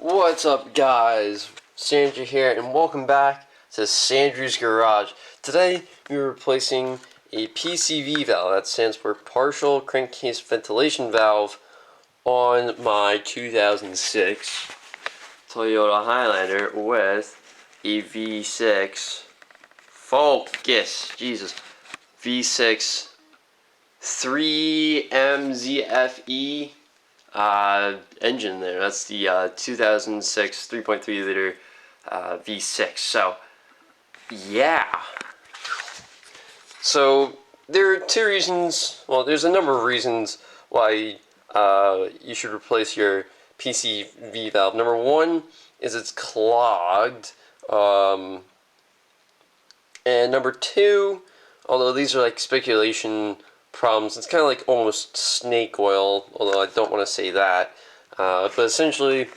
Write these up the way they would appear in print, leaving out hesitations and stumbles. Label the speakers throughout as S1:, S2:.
S1: What's up, guys? Sandra here, and welcome back to Sandru's Garage. Today, we're replacing a PCV valve, that stands for Partial Crankcase Ventilation Valve, on my 2006 Toyota Highlander with a V6 Focus, Jesus, V6 3MZ-FE engine there. That's the 2006 3.3 liter V6. So, yeah. So, there are two reasons, well, there's a number of reasons why you should replace your PCV valve. Number one is it's clogged. And number two, although these are like speculation problems, it's kind of like almost snake oil, although I don't want to say that. But essentially,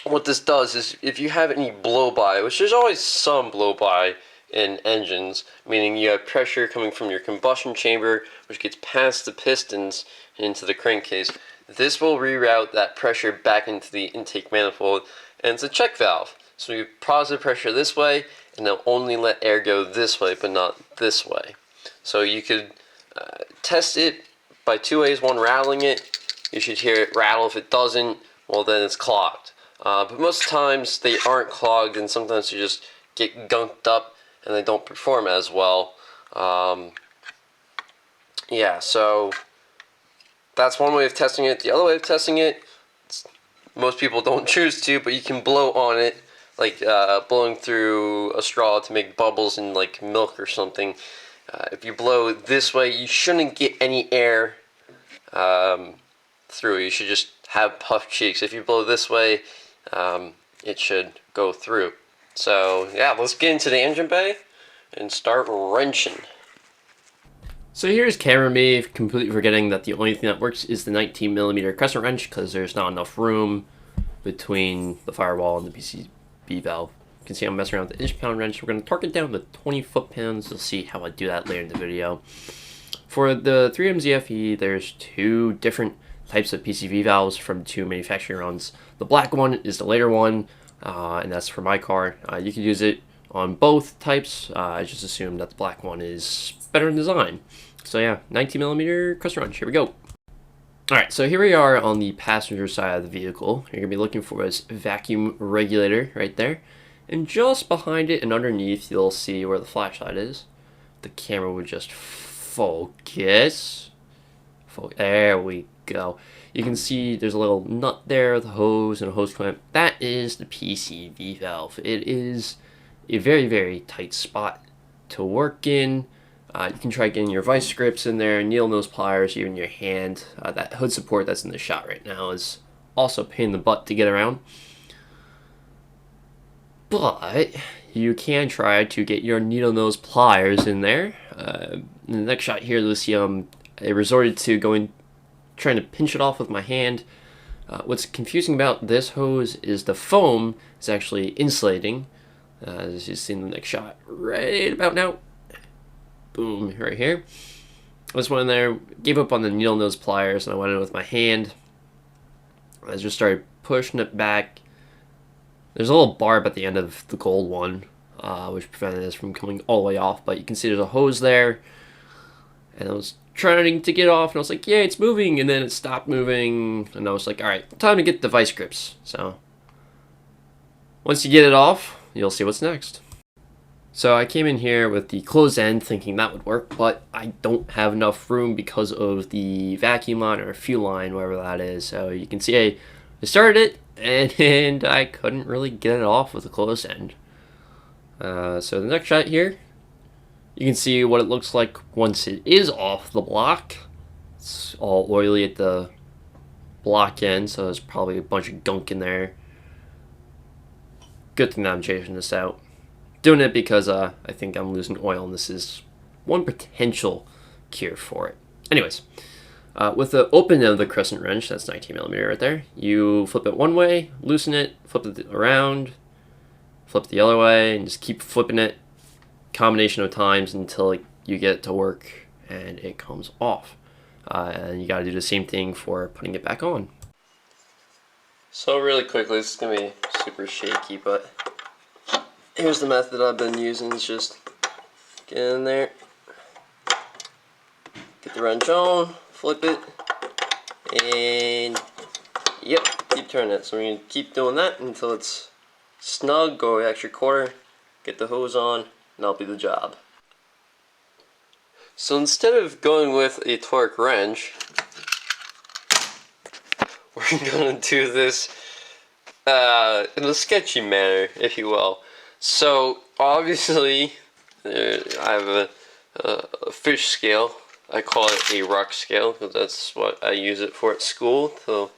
S1: what this does is if you have any blow-by, which there's always some blow-by in engines, meaning you have pressure coming from your combustion chamber, which gets past the pistons and into the crankcase, this will reroute that pressure back into the intake manifold, and it's a check valve. So you positive pressure this way, and they'll only let air go this way, but not this way. So you could test it by two ways. One, rattling it. You should hear it rattle. If it doesn't, well, then it's clogged. But most times they aren't clogged, and sometimes they just get gunked up and they don't perform as well. Yeah, so that's one way of testing it. The other way of testing it, most people don't choose to, but you can blow on it, like blowing through a straw to make bubbles in like milk or something. If you blow this way, you shouldn't get any air through. You should just have puff cheeks. If you blow this way, it should go through. So yeah, let's get into the engine bay and start wrenching.
S2: So here's camera me, completely forgetting that the only thing that works is the 19mm crescent wrench because there's not enough room between the firewall and the PCV valve. You can see I'm messing around with the inch-pound wrench. We're going to torque it down to 20 foot-pounds. You'll see how I do that later in the video. For the 3MZ-FE, there's two different types of PCV valves from two manufacturing runs. The black one is the later one, and that's for my car. You can use it on both types. I just assume that the black one is better in design. So yeah, 19mm crescent wrench. Here we go. Alright, so here we are on the passenger side of the vehicle. You're going to be looking for this vacuum regulator right there. And just behind it and underneath, you'll see where the flashlight is. The camera would just focus. There we go. You can see there's a little nut there, the hose and a hose clamp. That is the PCV valve. It is a very, very tight spot to work in. You can try getting your vice grips in there, needle nose pliers, even your hand. That hood support that's in the shot right now is also a pain in the butt to get around. But you can try to get your needle nose pliers in there. In the next shot here, you'll see I resorted to trying to pinch it off with my hand. What's confusing about this hose is the foam is actually insulating. As you see in the next shot right about now. Boom, right here. I just went in there, gave up on the needle nose pliers, and I went in with my hand. I just started pushing it back. There's a little barb at the end of the gold one, which prevented this from coming all the way off, but you can see there's a hose there, and I was trying to get off, and I was like, yeah, it's moving, and then it stopped moving, and I was like, alright, time to get the vice grips. So, once you get it off, you'll see what's next. So I came in here with the closed end thinking that would work, but I don't have enough room because of the vacuum line or fuel line, whatever that is. So you can see I started it, and I couldn't really get it off with the closed end. So the next shot here, you can see what it looks like once it is off the block. It's all oily at the block end, so there's probably a bunch of gunk in there. Good thing that I'm changing this out. Doing it because I think I'm losing oil, and this is one potential cure for it. Anyways, with the open end of the crescent wrench, that's 19mm right there, you flip it one way, loosen it, flip it around, flip it the other way, and just keep flipping it combination of times until you get it to work and it comes off. And you got to do the same thing for putting it back on.
S1: So really quickly, this is going to be super shaky, but here's the method I've been using. It's just get in there, get the wrench on, flip it, and yep, keep turning it. So we're going to keep doing that until it's snug. Go extra quarter, get the hose on, and that'll be the job. So instead of going with a torque wrench, we're going to do this in a sketchy manner, if you will. So obviously, I have a fish scale. I call it a ruck scale because that's what I use it for at school to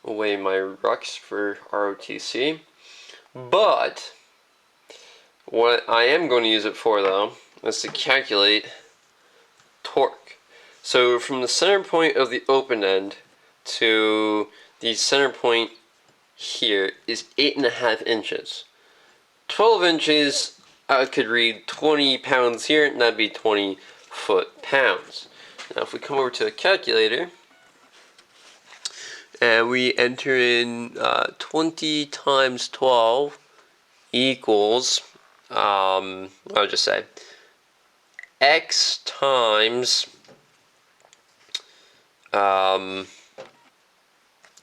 S1: weigh my rucks for ROTC. But what I am going to use it for, though, is to calculate torque. So from the center point of the open end to the center point here is 8.5 inches. 12 inches, I could read 20 pounds here, and that'd be 20 foot-pounds. Now if we come over to a calculator, and we enter in 20 times 12 equals, I'll just say, X times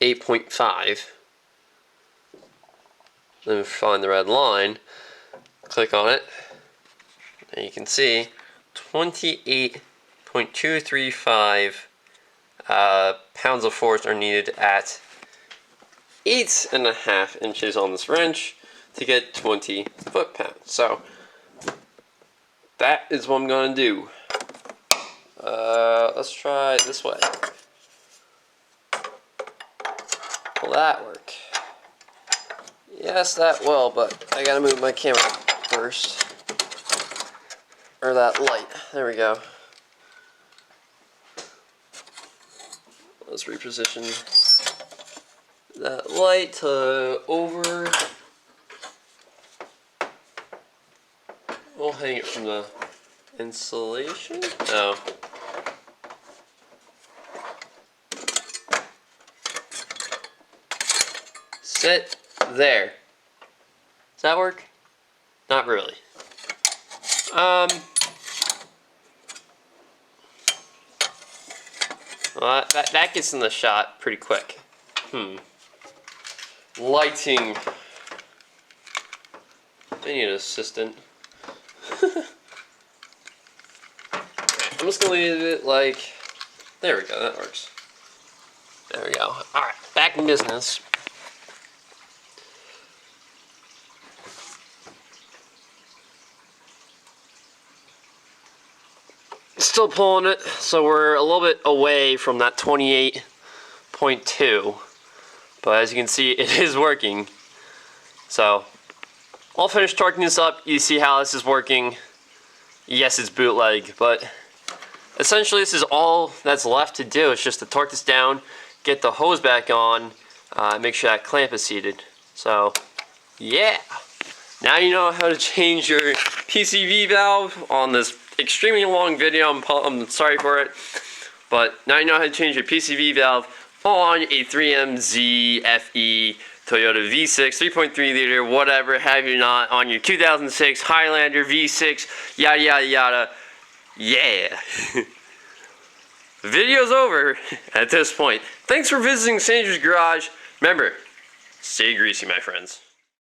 S1: 8.5. Then we find the red line, click on it, and you can see 28.235 pounds of force are needed at 8.5 inches on this wrench to get 20 foot-pounds. So that is what I'm going to do. Let's try it this way. Will that work? Yes, that will, but I gotta move my camera first. Or that light. There we go. Let's reposition that light to over. We'll hang it from the insulation. No. Sit there. Does that work? Not really. Well, that gets in the shot pretty quick. Lighting. I need an assistant. I'm just gonna leave it like. There we go. That works. There we go. All right, back in business. Still pulling it, so we're a little bit away from that 28.2, but as you can see, it is working. So I'll finish torquing this up. You see how this is working. Yes, it's bootleg, but essentially this is all that's left to do. It's just to torque this down, get the hose back on, make sure that clamp is seated. So yeah, now you know how to change your PCV valve on this extremely long video. I'm sorry for it, but now you know how to change your PCV valve on a 3MZ-FE Toyota V6 3.3 liter, whatever have you not, on your 2006 Highlander V6, yada yada yada. Yeah. The video's over at this point. Thanks for visiting Sandra's Garage. Remember, stay greasy, my friends.